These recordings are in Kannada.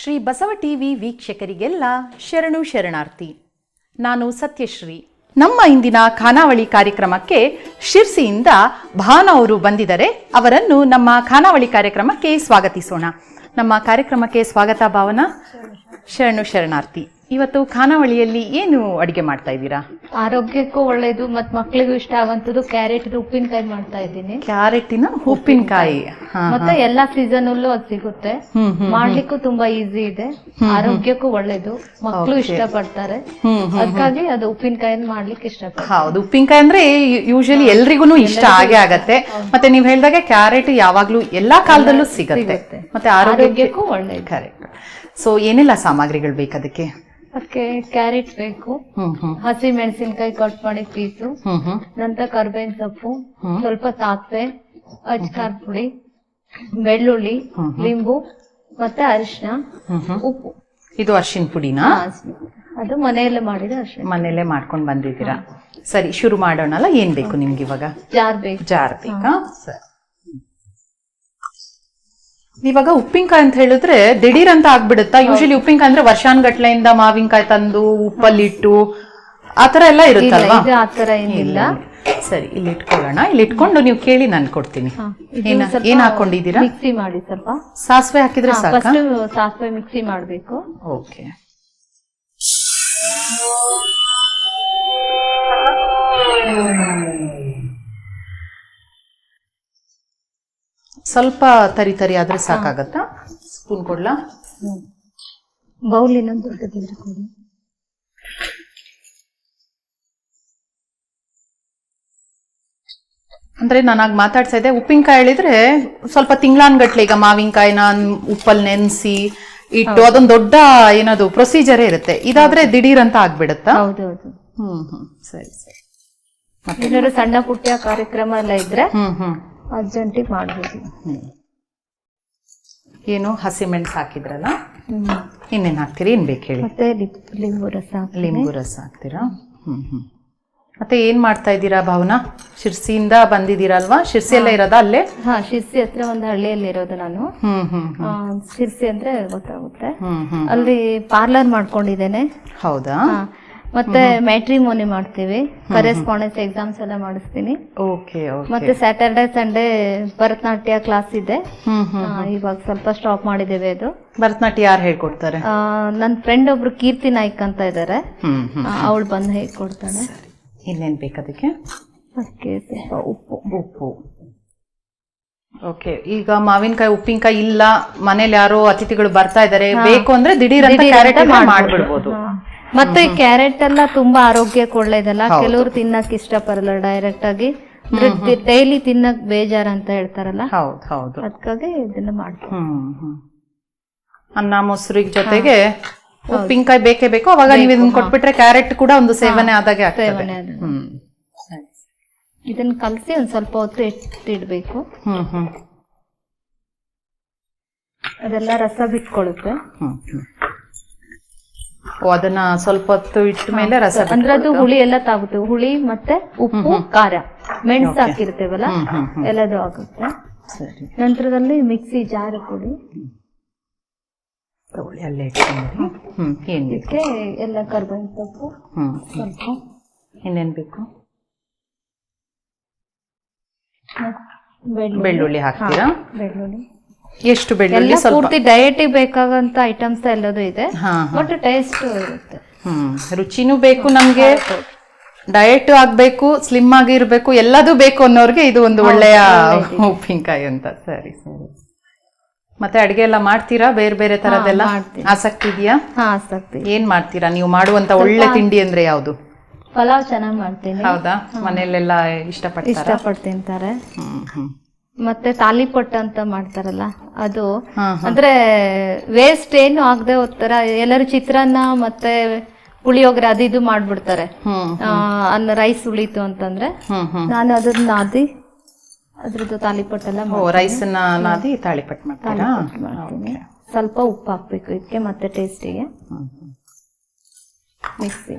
ಶ್ರೀ ಬಸವ ಟಿವಿ ವೀಕ್ಷಕರಿಗೆಲ್ಲ ಶರಣು ಶರಣಾರ್ಥಿ. ನಾನು ಸತ್ಯಶ್ರೀ. ನಮ್ಮ ಇಂದಿನ ಖಾನಾವಳಿ ಕಾರ್ಯಕ್ರಮಕ್ಕೆ ಶಿರ್ಸಿಯಿಂದ ಭಾವನಾ ಅವರು ಬಂದಿದ್ದಾರೆ. ಅವರನ್ನು ನಮ್ಮ ಖಾನಾವಳಿ ಕಾರ್ಯಕ್ರಮಕ್ಕೆ ಸ್ವಾಗತಿಸೋಣ. ನಮ್ಮ ಕಾರ್ಯಕ್ರಮಕ್ಕೆ ಸ್ವಾಗತ ಭಾವನಾ. ಶರಣು ಶರಣಾರ್ಥಿ. ಇವತ್ತು ಖಾನಾವಳಿಯಲ್ಲಿ ಏನು ಅಡಿಗೆ ಮಾಡ್ತಾ ಇದ್ದೀರಾ? ಆರೋಗ್ಯಕ್ಕೂ ಒಳ್ಳೇದು ಮತ್ತು ಮಕ್ಕಳಿಗೂ ಇಷ್ಟ ಆಗುವಂತದ್ದು ಕ್ಯಾರೆಟ್ ಉಪ್ಪಿನಕಾಯಿ ಮಾಡ್ತಾ ಇದ್ದೀನಿ. ಕ್ಯಾರೆಟಿನ ಉಪ್ಪಿನಕಾಯಿ ಮತ್ತೆ ಎಲ್ಲಾ ಸೀಸನ್ ಅಲ್ಲೂ ಅದು ಸಿಗುತ್ತೆ. ಮಾಡ್ಲಿಕ್ಕೂ ತುಂಬಾ ಈಸಿ ಇದೆ, ಆರೋಗ್ಯಕ್ಕೂ ಒಳ್ಳೇದು, ಮಕ್ಕಳು ಇಷ್ಟ ಪಡ್ತಾರೆ. ಅದಕ್ಕಾಗಿ ಅದು ಉಪ್ಪಿನಕಾಯಿನ ಮಾಡ್ಲಿಕ್ಕೆ ಇಷ್ಟಪಡ್ತಾರೆ. ಹೌದು, ಉಪ್ಪಿನಕಾಯಿ ಅಂದ್ರೆ ಯೂಶಲಿ ಎಲ್ರಿಗೂ ಇಷ್ಟ ಆಗೇ ಆಗತ್ತೆ. ಮತ್ತೆ ನೀವ್ ಹೇಳ್ದಾಗೆ ಕ್ಯಾರೆಟ್ ಯಾವಾಗ್ಲೂ ಎಲ್ಲಾ ಕಾಲದಲ್ಲೂ ಸಿಗುತ್ತೆ, ಮತ್ತೆ ಆರೋಗ್ಯಕ್ಕೂ ಒಳ್ಳೇದು. ಕರೆಕ್ಟ್. ಸೊ ಏನೆಲ್ಲ ಸಾಮಗ್ರಿಗಳು ಬೇಕು ಅದಕ್ಕೆ? ಅದಕ್ಕೆ ಕ್ಯಾರೆಟ್ ಬೇಕು, ಹಸಿ ಮೆಣಸಿನಕಾಯಿ ಕಟ್ ಮಾಡಿ ಪೀಸು, ನಂತರ ಕರ್ಬೇವಿನ ಸೊಪ್ಪು, ಸ್ವಲ್ಪ ಸಾಸಿವೆ, ಅಜ್ಕಾರ್ ಪುಡಿ, ಬೆಳ್ಳುಳ್ಳಿ, ಲಿಂಬು, ಮತ್ತೆ ಅರಿಶಿನ, ಉಪ್ಪು. ಇದು ಅರಿಶಿನ ಪುಡಿನಾ? ಅದು ಮನೆಯಲ್ಲೇ ಮಾಡಿದ ಅರಿಶಿನ. ಮನೆಯಲ್ಲೇ ಮಾಡ್ಕೊಂಡು ಬಂದಿದ್ದೀರಾ? ಸರಿ, ಶುರು ಮಾಡೋಣಲ್ಲ. ಏನ್ ಬೇಕು ನಿಮ್ಗೆ ಇವಾಗ? ಜಾರ್ ಬೇಕು. ಜಾರ್ ಬೇಕಾ? ಸರಿ. ಇವಾಗ ಉಪ್ಪಿನಕಾಯಿ ಅಂತ ಹೇಳಿದ್ರೆ ದಿಢೀರ್ ಅಂತ ಆಗ್ಬಿಡುತ್ತಾ? ಯೂಶಲಿ ಉಪ್ಪಿನಕಾಯಿ ಅಂದ್ರೆ ವರ್ಷಾನ್ಗಟ್ಲೆಯಿಂದ ಮಾವಿನಕಾಯಿ ತಂದು ಉಪ್ಪಲ್ಲಿಟ್ಟು ಆತರ ಎಲ್ಲ ಇರುತ್ತಲ್ವಾ? ಆತರ ಏನಿಲ್ಲ. ಸರಿ, ಇಲ್ಲಿ ಇಟ್ಕೊಳ್ಳೋಣ. ಇಲ್ಲಿ ಇಟ್ಕೊಂಡು ನೀವು ಕೇಳಿ ನಾನು ಕೊಡ್ತೀನಿ. ಏನ್ ಹಾಕೊಂಡಿದ್ದೀರಾ? ಮಿಕ್ಸಿ ಮಾಡಿ ಸ್ವಲ್ಪ ಸಾಸಿವೆ ಹಾಕಿದ್ರೆ ಸಾಕ? ಸಾಸಿವೆ ಮಿಕ್ಸಿ ಮಾಡ್ಬೇಕು. ಓಕೆ. ಸ್ವಲ್ಪ ತರಿ ತರಿ ಆದ್ರೆ ಸಾಕಾಗತ್ತಾ? ಸ್ಪೂನ್ ಕೊಡ್ಲಾ? ಬೌಲ್ ಇನ್ನೊಂದು ದೊಡ್ಡದಿದ್ರೆ ಕೊಡಿ. ಅಂದ್ರೆ ನಾನಾಗ ಮಾತಾಡ್ತಾ ಇದ್ದೆ, ಉಪ್ಪಿನಕಾಯಿ ಹೇಳಿದ್ರೆ ಸ್ವಲ್ಪ ತಿಂಗಳಾನ್ಗಟ್ಲೆ ಈಗ ಮಾವಿನಕಾಯಿನ ಉಪ್ಪಲ್ಲಿ ನೆನ್ಸಿ ಇಟ್ಟು ಅದೊಂದು ದೊಡ್ಡ ಏನದು ಪ್ರೊಸೀಜರೇ ಇರುತ್ತೆ. ಇದಾದ್ರೆ ದಿಢೀರ್ ಅಂತ ಆಗ್ಬಿಡುತ್ತಾ? ಹೌದೌದು. ಸರಿ ಸರಿ. ಏನಾದ್ರು ಸಣ್ಣ ಪುಟ್ಟ ಕಾರ್ಯಕ್ರಮ ಎಲ್ಲ ಇದ್ರೆ ಅರ್ಜೆಂಟಿಗೆ ಮಾಡ್ಬೋದು. ಏನು ಹಸಿ ಮೆಣಸು ಹಾಕಿದ್ರಲ್ಲ, ಇನ್ನೇನ್ ಹಾಕ್ತೀರಿ? ಏನ್ ಬೇಕು ಹೇಳಿ? ಮತ್ತೆ ಲಿಂಬು ರಸ. ಲಿಂಬು ರಸ ಹಾಕ್ತೀರಾ? ಮತ್ತೆ ಏನ್ ಮಾಡ್ತಾ ಇದ್ದೀರಾ ಭಾವನಾ? ಶಿರ್ಸಿಯಿಂದ ಬಂದಿದ್ದೀರಲ್ವಾ? ಶಿರ್ಸಿ ಎಲ್ಲ ಇರೋದಾ ಅಲ್ಲೇ? ಶಿರ್ಸಿ ಹತ್ರ ಒಂದು ಹಳ್ಳಿಯಲ್ಲಿ ಇರೋದು ನಾನು. ಶಿರ್ಸಿ ಅಂದ್ರೆ ಗೊತ್ತಾಗುತ್ತೆ. ಅಲ್ಲಿ ಪಾರ್ಲರ್ ಮಾಡ್ಕೊಂಡಿದ್ದೇನೆ. ಹೌದಾ? ಮತ್ತೆ ಮ್ಯಾಟ್ರಿಮೋನಿ ಮಾಡ್ತೀವಿ, ಕರೆಸ್ಪಾಂಡೆನ್ಸ್ ಎಕ್ಸಾಮ್ಸ್ ಎಲ್ಲ ಮಾಡಿಸ್ತೀನಿ. ಮತ್ತೆ ಸ್ಯಾಟರ್ಡೆ ಸಂಡೇ ಭರತನಾಟ್ಯ ಕ್ಲಾಸ್ ಇದೆ. ಇವಾಗ ಸ್ವಲ್ಪ ಸ್ಟಾಪ್ ಮಾಡಿದ್ದೇವೆ. ಅದು ಭರತನಾಟ್ಯ ಯಾರು ಹೇಳ್ಕೊಡ್ತಾರೆ? ನನ್ನ ಫ್ರೆಂಡ್ ಒಬ್ರು ಕೀರ್ತಿ ನಾಯ್ಕ್ ಅಂತ ಇದ್ದಾರೆ, ಅವಳು ಬಂದು ಹೇಳ್ಕೊಡ್ತಾಳೆ. ಇನ್ನೇನ್ ಬೇಕು ಅದಕ್ಕೆ? ಅದಕ್ಕೆ ಸ್ವಲ್ಪ ಉಪ್ಪು. ಓಕೆ. ಈಗ ಮಾವಿನಕಾಯಿ ಉಪ್ಪಿನಕಾಯಿ ಇಲ್ಲ, ಮನೇಲಿ ಯಾರೋ ಅತಿಥಿಗಳು ಬರ್ತಾ ಇದಾರೆ, ಬೇಕು ಅಂದ್ರೆ ದಿಢೀರ್ ಅಂತ ಕ್ಯಾರೆಟ್ ಮಾಡ್ಬಿಡ್ಬೋದು. ಮತ್ತೆ ಕ್ಯಾರೆಟ್ ಎಲ್ಲ ತುಂಬಾ ಆರೋಗ್ಯಕ್ಕೆ ಒಳ್ಳೇದಲ್ಲ. ಕೆಲವರು ತಿನ್ನಕ್ ಇಷ್ಟ ಪಡಲ್ಲ ಡೈರೆಕ್ಟ್ ಆಗಿ, ಡೈಲಿ ತಿನ್ನಕ್ ಬೇಜಾರ ಅಂತ ಹೇಳ್ತಾರಲ್ಲ. ಹೌದು. ಅದಕ್ಕಾಗಿ ಇದನ್ನ ಮಾಡ್ತೀವಿ. ಅನ್ನ ಮೊಸರಿಗೆ ಜೊತೆಗೆ ಉಪ್ಪಿನಕಾಯಿ ಬೇಕೇ ಬೇಕು. ಅವಾಗ ನೀವು ಇದನ್ನ ಕೊಟ್ಬಿಟ್ರೆ ಕ್ಯಾರೆಟ್ ಕೂಡ ಒಂದು ಸೇವನೆ ಆದಾಗೆ ಆಗ್ತದೆ. ಇದನ್ನ ಕಲಸಿ ಒಂದ್ ಸ್ವಲ್ಪ ಹೊತ್ತು ಇಟ್ಟಿಡ್ಬೇಕು. ಅದೆಲ್ಲ ರಸ ಬಿಟ್ಕೊಳ್ಳುತ್ತೆ. ಅದನ್ನ ಸ್ವಲ್ಪ ಹೊತ್ತು ಇಟ್ಟ ಮೇಲೆ ರಸ ಅಂದ್ರೆ ಅದು ಹುಳಿ ಎಲ್ಲ ತಾಗುತ್ತೆ. ಹುಳಿ ಮತ್ತೆ ಉಪ್ಪು, ಖಾರ, ಮೆಣಸು ಹಾಕಿರ್ತೇವಲ್ಲ, ಎಲ್ಲದು ಆಗುತ್ತೆ. ನಂತರದಲ್ಲಿ ಮಿಕ್ಸಿ ಜಾರ್ ಕೊಡಿ. ಅಲ್ಲೇ ಇದಕ್ಕೆ ಎಲ್ಲ ಕರ್ಬೇವಿನ ಸೊಪ್ಪು, ಸ್ವಲ್ಪ ಇನ್ನೇನ್ ಬೇಕು? ಬೆಳ್ಳುಳ್ಳಿ ಹಾಕ್ತೀರಾ? ಬೆಳ್ಳುಳ್ಳಿ ಎಷ್ಟು? ಬೆಳ್ಳುಳ್ಳಿ ಪೂರ್ತಿ ಡಯಟ್ ಬೇಕಾಗಂತ ಐಟಮ್ಸ್ ಎಲ್ಲದೂ ಇದೆ, ಬಟ್ ಟೇಸ್ಟ್ ಇರುತ್ತೆ. ರುಚಿನೂ ಬೇಕು ನಮ್ಗೆ, ಡಯಟ್ ಆಗ್ಬೇಕು, ಸ್ಲಿಮ್ ಆಗಿ ಇರ್ಬೇಕು, ಎಲ್ಲದೂ ಬೇಕು ಅನ್ನೋರ್ಗೆ ಇದು ಒಂದು ಒಳ್ಳೆಯ ಉಪ್ಪಿನಕಾಯಿ ಅಂತ. ಸರಿ ಸರಿ. ಮತ್ತೆ ಅಡಿಗೆ ಎಲ್ಲ ಮಾಡ್ತೀರಾ? ಬೇರೆ ಬೇರೆ ತರದೆಲ್ಲ ಆಸಕ್ತಿ ಇದೆಯಾ? ಆಸಕ್ತಿ. ಏನ್ ಮಾಡ್ತೀರಾ ನೀವು? ಮಾಡುವಂತ ಒಳ್ಳೆ ತಿಂಡಿ ಅಂದ್ರೆ ಯಾವ್ದು? ಪಲಾವ್ ಚೆನ್ನಾಗ್ ಮಾಡ್ತೀನಿ. ಹೌದಾ? ಮನೆಯಲ್ಲೆಲ್ಲ ಇಷ್ಟಪಟ್ಟು ತಿಂತಾರೆ. ಮತ್ತೆ ತಾಲಿಪಟ್ಟು ಅಂತ ಮಾಡ್ತಾರಲ್ಲ, ಅದು ಅಂದ್ರೆ ವೇಸ್ಟ್ ಏನು ಆಗದೆ ಹೋಗ್ತಾರ. ಎಲ್ಲರೂ ಚಿತ್ರಾನ್ನ ಮತ್ತೆ ಪುಳಿಯೋಗರೆ ಅದು ಇದು ಮಾಡ್ಬಿಡ್ತಾರೆ. ಅನ್ನ ರೈಸ್ ಉಳಿತು ಅಂತಂದ್ರೆ ನಾನು ಅದನ್ನ ನಾದಿ ಅದ್ರದ್ದು ತಾಲಿಪಟ್ಟೆಲ್ಲ ರೈಸ್ ನಾದಿ ತಾಳಿಪಟ್ಟು ಮಾಡ್ತೀರಾ? ಸ್ವಲ್ಪ ಉಪ್ಪು ಹಾಕ್ಬೇಕು ಇದಕ್ಕೆ, ಮತ್ತೆ ಟೇಸ್ಟಿಗೆ ಮಿಕ್ಸಿ.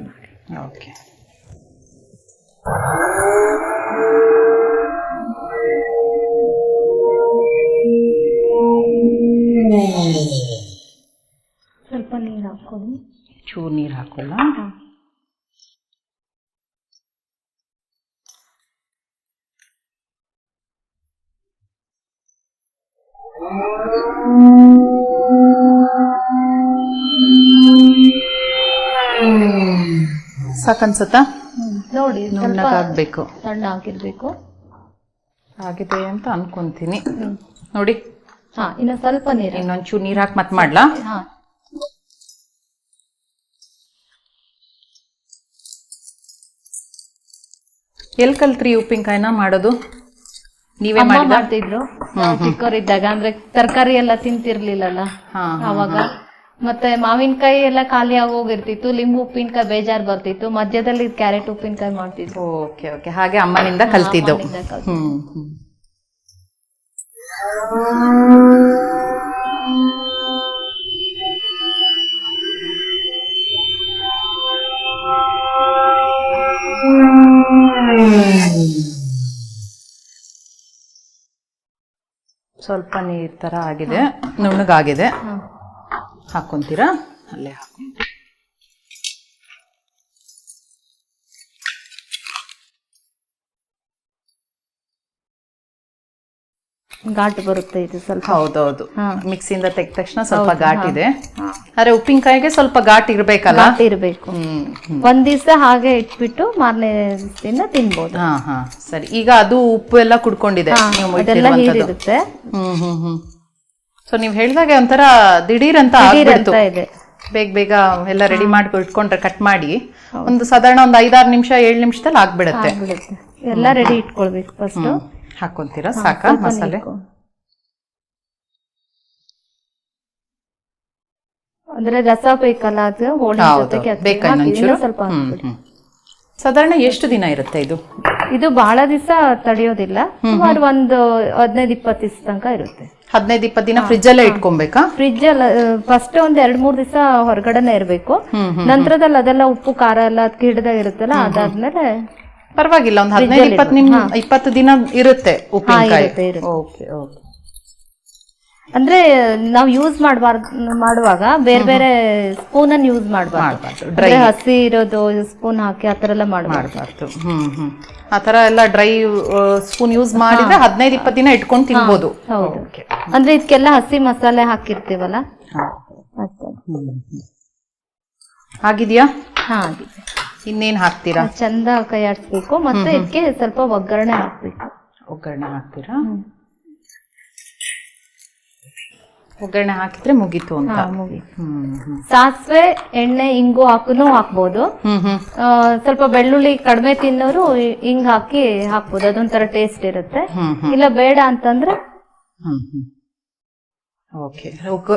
ಓಕೆ. ಸ್ವಲ್ಪ ನೀರು ಹಾಕೊಳ್ಳಿ. ಚೂರು ನೀರು ಹಾಕೋಲ್ಲ. ಸಾಕನ್ಸತ್ತಾ? ನೋಡಿ ನುಣ್ಣಗಾಗ್ಬೇಕು, ಸಣ್ಣ ಆಗಿರ್ಬೇಕು. ಆಗಿದೆ ಅಂತ ಅನ್ಕೊಂತೀನಿ. ನೋಡಿ ಇನ್ನು ಸ್ವಲ್ಪ ನೀರು, ಇನ್ನೊಂಚೂರು ನೀರು ಹಾಕಿ ಮತ್ತೆ ಮಾಡ್ಲಾ? ಎಲ್ ಕಲ್ತ್ರಿ ಉಪ್ಪಿನಕಾಯಿನ ಮಾಡೋದು? ನೀವೇ ಮಾಡ್ತಿದ್ರು ಚಿಕ್ಕವರಿದ್ದಾಗ. ಅಂದ್ರೆ ತರಕಾರಿ ಎಲ್ಲ ತಿಂತಿರ್ಲಿಲ್ಲಲ್ಲ ಅವಾಗ. ಮತ್ತೆ ಮಾವಿನಕಾಯಿ ಎಲ್ಲ ಖಾಲಿ ಆಗೋಗಿರ್ತಿತ್ತು, ಲಿಂಬು ಉಪ್ಪಿನಕಾಯಿ ಬೇಜಾರ್ ಬರ್ತಿತ್ತು, ಮಧ್ಯದಲ್ಲಿ ಕ್ಯಾರೆಟ್ ಉಪ್ಪಿನಕಾಯಿ ಮಾಡ್ತಿದ್ರು. ಓಕೆ ಓಕೆ, ಹಾಗೆ ಅಮ್ಮನಿಂದ ಕಲ್ತಿದ್ದು. ಸ್ವಲ್ಪ ನೀರ್ ತರ ಆಗಿದೆ, ನುಣ್ಣಗಾಗಿದೆ. ಹಾಕೊಂತೀರಾ? ಅಲ್ಲೇ ಹಾಕಿ. ಘಾಟ್ ಬರುತ್ತೆ ಇದು ಸ್ವಲ್ಪ. ಹೌದೌದು, ಮಿಕ್ಸಿಯಿಂದ ತೆಗೆದ ತಕ್ಷಣ ಸ್ವಲ್ಪ ಘಾಟ್ ಇದೆ. ಆದ್ರೆ ಉಪ್ಪಿನಕಾಯಿಗೆ ಸ್ವಲ್ಪ ಘಾಟ್ ಇರ್ಬೇಕಲ್ಲ? ಇರ್ಬೇಕು. ಒಂದ್ ದಿವಸ ಹಾಗೆ ಇಟ್ಬಿಟ್ಟು ಮಾರನೇ ದಿವಸದಿಂದ ತಿನ್ಬೋದು. ಸರಿ. ಈಗ ಅದು ಉಪ್ಪು ಎಲ್ಲ ಕುಡ್ಕೊಂಡಿದೆ, ಅದೆಲ್ಲ ಹೀರಿರುತ್ತೆ. ಸೊ ನೀವ್ ಹೇಳ್ದಾಗೆ ಒಂಥರ ದಿಢೀರ್ ಅಂತ ಇದೆ. ಬೇಗ ಬೇಗ ಎಲ್ಲ ರೆಡಿ ಮಾಡಿ ಇಟ್ಕೊಂಡ್ರೆ, ಕಟ್ ಮಾಡಿ ಒಂದು ಸಾಧಾರಣ ಒಂದು 5-6 ನಿಮಿಷ 7 ನಿಮಿಷದಲ್ಲಿ ಆಗ್ಬಿಡತ್ತೆ. ಎಲ್ಲ ರೆಡಿ ಇಟ್ಕೊಳ್ಬೇಕು ಫಸ್ಟ್. ಹಾಕೊಂತೀರಾ? ಸಾಕಾ ಮಸಾಲೆ? ಅಂದ್ರೆ ರಸ ಬೇಕಲ್ಲ, ಅದು ಹೋಳಿ ಜೊತೆಗೆ ಸ್ವಲ್ಪ. ಸಾಧಾರಣ ಎಷ್ಟು ದಿನ ಇರುತ್ತೆ ಇದು? ಇದು ಬಹಳ ದಿವಸ ತಡೆಯೋದಿಲ್ಲ, ಸುಮಾರು ಒಂದು 15-20 ದಿವಸ ತನಕ ಇರುತ್ತೆ. 15-20 ದಿನ ಫ್ರಿಜ್ ಅಲ್ಲೇ ಇಟ್ಕೊಬೇಕಾ? ಫ್ರಿಜ್ ಅಲ್ಲ, ಫಸ್ಟ್ ಒಂದ್ 2-3 ದಿವಸ ಹೊರಗಡೆನೆ ಇರ್ಬೇಕು. ನಂತರದಲ್ಲಿ ಅದೆಲ್ಲ ಉಪ್ಪು ಖಾರ ಎಲ್ಲ ಅದಕ್ಕೆ ಹಿಡ್ದಾಗ ಇರುತ್ತಲ್ಲ, ಅದಾದ್ಮೇಲೆ ಪರವಾಗಿಲ್ಲ, ಒಂದು 15-20 ದಿನ ಇರುತ್ತೆ ಉಪ್ಪಿನಕಾಯಿ. ಅಂದ್ರೆ ನಾವು ಯೂಸ್ ಮಾಡುವಾಗ ಬೇರೆ ಬೇರೆ ಸ್ಪೂನ್ ಅನ್ನು ಯೂಸ್ ಮಾಡಬಾರ್ದು. ಡ್ರೈ ಹಸಿ ಇರೋದು ಸ್ಪೂನ್ ಹಾಕಿ ಆತರ ಎಲ್ಲ ಮಾಡಬಾರ್ದು. ಆತರ ಎಲ್ಲ ಡ್ರೈ ಸ್ಪೂನ್ ಯೂಸ್ ಮಾಡಿದ್ರೆ 15-20 ದಿನ ಇಟ್ಕೊಂಡು ತಿನ್ಬೋದು. ಹೌದು, ಅಂದ್ರೆ ಇದಕ್ಕೆಲ್ಲ ಹಸಿ ಮಸಾಲೆ ಹಾಕಿರ್ತೀವಲ್ಲ. ಆಗಿದ್ಯಾ? ಆಗಿದೆ. ಇನ್ನೇನ್ ಹಾಕ್ತೀರಾ? ಚಂದ ಕೈ ಆಡಿಸ್ಬೇಕು, ಮತ್ತೆ ಇದಕ್ಕೆ ಸ್ವಲ್ಪ ಒಗ್ಗರಣೆ ಹಾಕ್ಬೇಕು. ಒಗ್ಗರಣೆ ಹಾಕ್ತೀರಾ? ಒಗ್ಗರಣೆ ಹಾಕಿದ್ರೆ ಮುಗೀತು ಅಂತ. ಸಾಸಿವೆ, ಎಣ್ಣೆ, ಇಂಗು ಹಾಕ್ಬೋದು. ಸ್ವಲ್ಪ ಬೆಳ್ಳುಳ್ಳಿ ಕಡಿಮೆ ತಿನ್ನೋರು ಹಿಂಗ್ ಹಾಕ್ಬೋದು, ಅದೊಂಥರ ಟೇಸ್ಟ್ ಇರುತ್ತೆ. ಇಲ್ಲ ಬೇಡ ಅಂತಂದ್ರೆ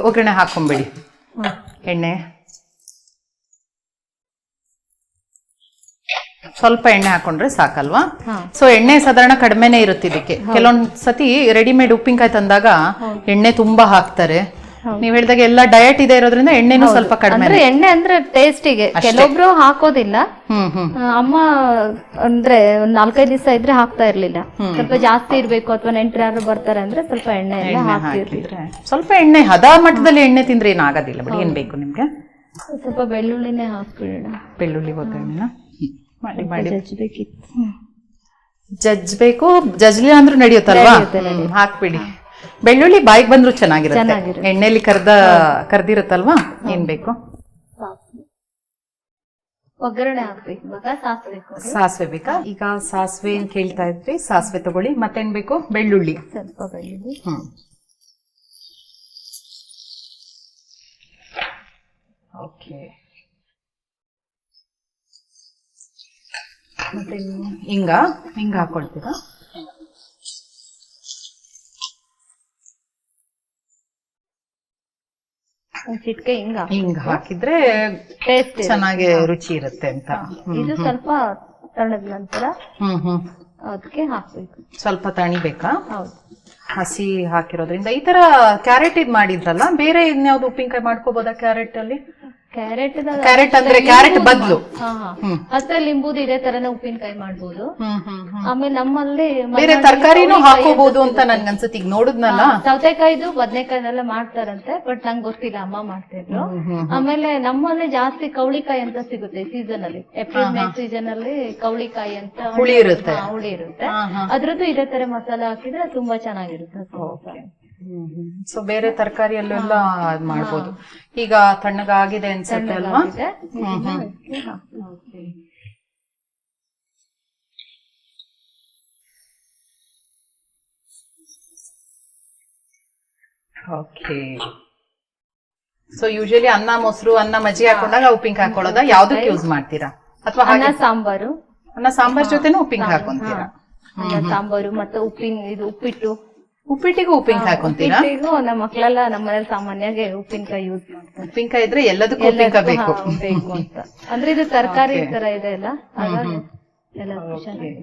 ಒಗ್ಗರಣೆ ಹಾಕೊಂಬಿಡಿ. ಎಣ್ಣೆ ಸ್ವಲ್ಪ ಎಣ್ಣೆ ಹಾಕೊಂಡ್ರೆ ಸಾಕಲ್ವಾ? ಸೊ ಎಣ್ಣೆ ಸಾಧಾರಣ ಕಡಿಮೆನೆ ಇರುತ್ತೆ ಇದಕ್ಕೆ. ಕೆಲವೊಂದ್ ಸತಿ ರೆಡಿಮೇಡ್ ಉಪ್ಪಿನಕಾಯಿ ತಂದಾಗ ಎಣ್ಣೆ ತುಂಬಾ ಹಾಕ್ತಾರೆ. ನೀವ್ ಹೇಳಿದಾಗ ಎಲ್ಲ ಡಯಟ್ ಇದೆ ಇರೋದ್ರಿಂದ ಎಣ್ಣೆನೂ ಸ್ವಲ್ಪ ಕಡಿಮೆ. ಎಣ್ಣೆ ಅಂದ್ರೆ ಟೇಸ್ಟಿಗೆ ಕೆಲವೊಬ್ರು ಹಾಕೋದಿಲ್ಲ. ಅಮ್ಮ ಅಂದ್ರೆ 4-5 ದಿವಸ ಇದ್ರೆ ಹಾಕ್ತಾ ಇರ್ಲಿಲ್ಲ. ಸ್ವಲ್ಪ ಜಾಸ್ತಿ ಇರ್ಬೇಕು ಅಥವಾ ನೆಂಟ್ರು ಯಾರು ಬರ್ತಾರೆ ಅಂದ್ರೆ ಸ್ವಲ್ಪ ಎಣ್ಣೆ ಹಾಕಿದ್ರೆ, ಸ್ವಲ್ಪ ಎಣ್ಣೆ ಹದ ಮಟ್ಟದಲ್ಲಿ ಎಣ್ಣೆ ತಿಂದ್ರೆ ಏನಾಗೋದಿಲ್ಲ ಬಿಡಿ. ಏನ್ ಬೇಕು ನಿಮ್ಗೆ? ಸ್ವಲ್ಪ ಬೆಳ್ಳುಳ್ಳಿನೇ ಹಾಕ್ಬಿಡೋಣ. ಬೆಳ್ಳುಳ್ಳಿ ಒಗ್ಗರಣೆನ ಜಜ್ಬೇಕು. ಜಜ್ಲಿ ಅಂದ್ರೂ ನಡೆಯುತ್ತಲ್ವಾ? ಹಾಕ್ಬಿಡಿ. ಬೆಳ್ಳುಳ್ಳಿ ಬಾಯಿಗೆ ಬಂದ್ರು ಚೆನ್ನಾಗಿರುತ್ತೆ. ಎಣ್ಣೆಲಿ ಕರ್ದಿರುತ್ತಲ್ವಾ? ಏನ್ ಬೇಕು? ಒಗ್ಗರಣೆ ಹಾಕ್ಬೇಕು. ಸಾಸಿವೆ ಬೇಕಾ? ಈಗ ಸಾಸಿವೆ ಏನ್ ಕೇಳ್ತಾ ಇದ್ರಿ, ಸಾಸಿವೆ ತಗೊಳ್ಳಿ. ಮತ್ತೇನ್ ಬೇಕು? ಬೆಳ್ಳುಳ್ಳಿ. ಸ್ವಲ್ಪ ಬೆಳ್ಳುಳ್ಳಿ. ಓಕೆ. ಮತ್ತೆ ಹಿಂಗ ಹಾಕೊಳ್ತೀರಾ? ಚಿಟ್ಕೆ ಹಿಂಗ ಹಾಕಿದ್ರೆ ಟೇಸ್ಟ್ ಚೆನ್ನಾಗಿ ರುಚಿ ಇರುತ್ತೆ ಅಂತ. ಇದು ಸ್ವಲ್ಪ ತಣ್ಣದ ನಂತರ ಅದಕ್ಕೆ ಹಾಕ್ಬೇಕು. ಸ್ವಲ್ಪ ತಣಿಬೇಕಾ? ಹೌದು. ಹಸಿ ಹಾಕಿರೋದ್ರಿಂದ. ಈ ತರ ಕ್ಯಾರೆಟ್ ಇದ್ ಮಾಡಿದ್ರಲ್ಲ, ಬೇರೆ ಇನ್ಯಾವ್ದು ಉಪ್ಪಿನಕಾಯಿ ಮಾಡ್ಕೋಬೋದಾ ಕ್ಯಾರೆಟ್ ಅಲ್ಲಿ? ಕ್ಯಾರೆಟ್ ಅಂದ್ರೆ ಕ್ಯಾರೆಟ್ ಬದ್ಲು. ಹಸಿರು ಲಿಂಬುದು ಇದೇ ತರನೇ ಉಪ್ಪಿನಕಾಯಿ ಮಾಡ್ಬೋದು. ಆಮೇಲೆ ನಮ್ಮಲ್ಲಿ ಬೇರೆ ತರಕಾರಿನೂ ಹಾಕೋಬಹುದು ಅಂತ ನನ್ಗನ್ಸುತ್ತೆ, ಈಗ ನೋಡಿದ್ನಲ್ಲ. ಸೌತೆಕಾಯ್ದು ಬದ್ನೆಕಾಯಿನೆಲ್ಲ ಮಾಡ್ತಾರಂತೆ, ಬಟ್ ನಂಗೆ ಗೊತ್ತಿಲ್ಲ, ಅಮ್ಮ ಮಾಡ್ತಿದ್ರು. ಆಮೇಲೆ ನಮ್ಮಲ್ಲಿ ಜಾಸ್ತಿ ಕೌಳಿಕಾಯಿ ಅಂತ ಸಿಗುತ್ತೆ ಸೀಸನ್ ಅಲ್ಲಿ, ಏಪ್ರಿಲ್ ಮೇ ಸೀಸನ್ ಅಲ್ಲಿ ಕೌಳಿಕಾಯಿ ಅಂತ ಹುಳಿ ಇರುತ್ತೆ. ಅದ್ರದ್ದು ಇದೇ ತರ ಮಸಾಲ ಹಾಕಿದ್ರೆ ತುಂಬಾ ಚೆನ್ನಾಗಿರುತ್ತೆ. ಸೊ ಬೇರೆ ತರಕಾರಿಯಲ್ಲೆಲ್ಲ ಮಾಡ್ಬೋದು. ಈಗ ತಣ್ಣಗಾಗಿದೆ ಅನ್ಸುತ್ತೆ ಅಲ್ವಾ? ಓಕೆ. ಸೊ ಯೂಶಲಿ ಅನ್ನ ಮೊಸರು, ಅನ್ನ ಮಜ್ಜಿಗೆ ಹಾಕೊಂಡಾಗ ಉಪ್ಪಿನಕಾಯಿ ಹಾಕೊಳ್ಳೋದ? ಯಾವ್ದಕ್ಕೆ ಯೂಸ್ ಮಾಡ್ತೀರಾ? ಅಥವಾ ಅನ್ನ ಸಾಂಬಾರು? ಅನ್ನ ಸಾಂಬಾರ್ ಜೊತೆನೂ ಉಪ್ಪಿನಕಾಯಿ ಹಾಕೊಂತೀರಾ? ಅನ್ನ ಸಾಂಬಾರು ಮತ್ತೆ ಉಪ್ಪಿಟ್ಟು. ಉಪ್ಪಿಟ್ಟಿಗೂ ಉಪ್ಪಿನಕಾಯಿ ಹಾಕೊಂತೀರಾ? ನಮ್ಮ ಮಕ್ಕಳೆಲ್ಲ ನಮ್ಮ ಮನೇಲಿ ಸಾಮಾನ್ಯವಾಗಿ ಉಪ್ಪಿನಕಾಯಿ ಯೂಸ್ ಮಾಡ್ತಾರೆ. ಉಪ್ಪಿನಕಾಯಿ ಇದ್ರೆ ಎಲ್ಲದಕ್ಕೂ ಉಪ್ಪಿನಕಾಯಿ ಬೇಕು ಅಂತ. ಅಂದ್ರೆ ಇದು ತರಕಾರಿ ತರ ಇದೆ ಅಲ್ಲ, ಹಾಗಾಗಿ ಎಲ್ಲ ಚೆನ್ನಾಗಿದೆ.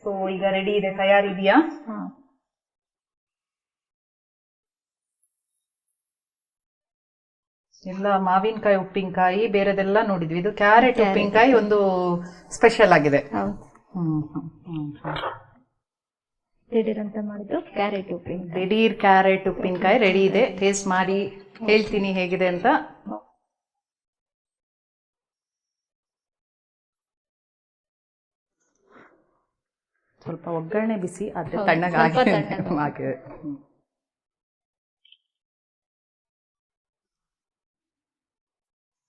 ಸೊ ಈಗ ರೆಡಿ ಇದೆ, ತಯಾರಿದೆಯಾ? ಎಲ್ಲ ಮಾವಿನಕಾಯಿ ಉಪ್ಪಿನಕಾಯಿ, ಬೇರೆದೆಲ್ಲ ನೋಡಿದ್ವಿ. ಇದು ಕ್ಯಾರೆಟ್ ಉಪ್ಪಿನಕಾಯಿ ಒಂದು ಸ್ಪೆಷಲ್ ಆಗಿದೆ. ದಿಢೀರ್ ಅಂತ ಮಾಡಿದ್ದು ಕ್ಯಾರೆಟ್ ಉಪ್ಪಿನಕಾಯಿ. ದಿಢೀರ್ ಕ್ಯಾರೆಟ್ ಉಪ್ಪಿನಕಾಯಿ ರೆಡಿ ಇದೆ. ಟೇಸ್ಟ್ ಮಾಡಿ ಹೇಳ್ತೀನಿ ಹೇಗಿದೆ ಅಂತ. ಸ್ವಲ್ಪ ಒಗ್ಗರಣೆ ಬಿಸಿ ಆದ್ರೆ ತಣ್ಣಗಾಗಿದೆ.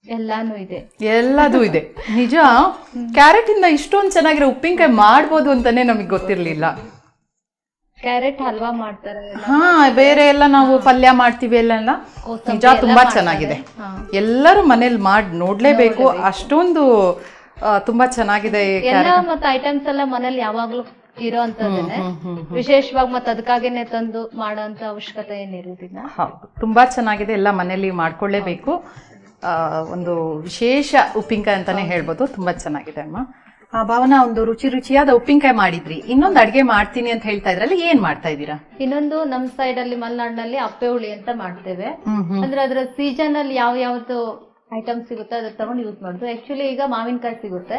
ಎಲ್ಲಾನು ಇದೆ, ಎಲ್ಲದೂ ಇದೆ. ನಿಜ, ಕ್ಯಾರೆಟ್ ಇಂದ ಇಷ್ಟೊಂದು ಚೆನ್ನಾಗಿರೋ ಉಪ್ಪಿನಕಾಯಿ ಮಾಡ್ಬೋದು ಅಂತಾನೆ ನಮಗ್ ಗೊತ್ತಿರ್ಲಿಲ್ಲ. ಕ್ಯಾರೆಟ್ ಹಲ್ವಾ ಮಾಡ್ತಾರೆ, ಬೇರೆ ಎಲ್ಲ ನಾವು ಪಲ್ಯ ಮಾಡ್ತೀವಿ ಎಲ್ಲ. ನಿಜ ತುಂಬಾ ಚೆನ್ನಾಗಿದೆ. ಎಲ್ಲರೂ ಮನೇಲಿ ಮಾಡಿ ನೋಡ್ಲೇಬೇಕು, ಅಷ್ಟೊಂದು ತುಂಬಾ ಚೆನ್ನಾಗಿದೆ. ಮತ್ತೆ ಐಟಮ್ಸ್ ಎಲ್ಲ ಮನೇಲಿ ಯಾವಾಗ್ಲೂ ಇರೋ ಅಂತದೇನೆ, ವಿಶೇಷವಾಗಿ ಮತ್ತೆ ಅದಕ್ಕಾಗೇನೆ ತಂದು ಮಾಡೋಂತ ಅವಶ್ಯಕತೆ ಏನಿರುವುದಿಲ್ಲ. ತುಂಬಾ ಚೆನ್ನಾಗಿದೆ, ಎಲ್ಲ ಮನೇಲಿ ಮಾಡ್ಕೊಳ್ಳೇಬೇಕು. ಒಂದು ವಿಶೇಷ ಉಪ್ಪಿನಕಾಯಿ ಅಂತಾನೆ ಹೇಳ್ಬೋದು. ತುಂಬಾ ಚೆನ್ನಾಗಿದೆ ಅಮ್ಮ. ಭಾವನಾ, ಒಂದು ರುಚಿಯಾದ ಉಪ್ಪಿನಕಾಯಿ ಮಾಡಿದ್ರಿ, ಇನ್ನೊಂದು ಅಡ್ಗೆ ಮಾಡ್ತೀನಿ ಅಂತ ಹೇಳ್ತಾ ಇದ್ರಲ್ಲಿ, ಏನ್ ಮಾಡ್ತಾ ಇದ್ದೀರಾ? ಇನ್ನೊಂದು ನಮ್ ಸೈಡ್ ಅಲ್ಲಿ ಮಲೆನಾಡಿನಲ್ಲಿ ಅಪ್ಪೆ ಹುಳಿ ಅಂತ ಮಾಡ್ತೇವೆ. ಅಂದ್ರೆ ಅದ್ರ ಸೀಸನ್ ಅಲ್ಲಿ ಯಾವ್ದು ಐಟಮ್ ಸಿಗುತ್ತೆ ಅದ್ರ ತಗೊಂಡು ಯೂಸ್ ಮಾಡುದು. ಆಕ್ಚುಲಿ ಈಗ ಮಾವಿನಕಾಯಿ ಸಿಗುತ್ತೆ,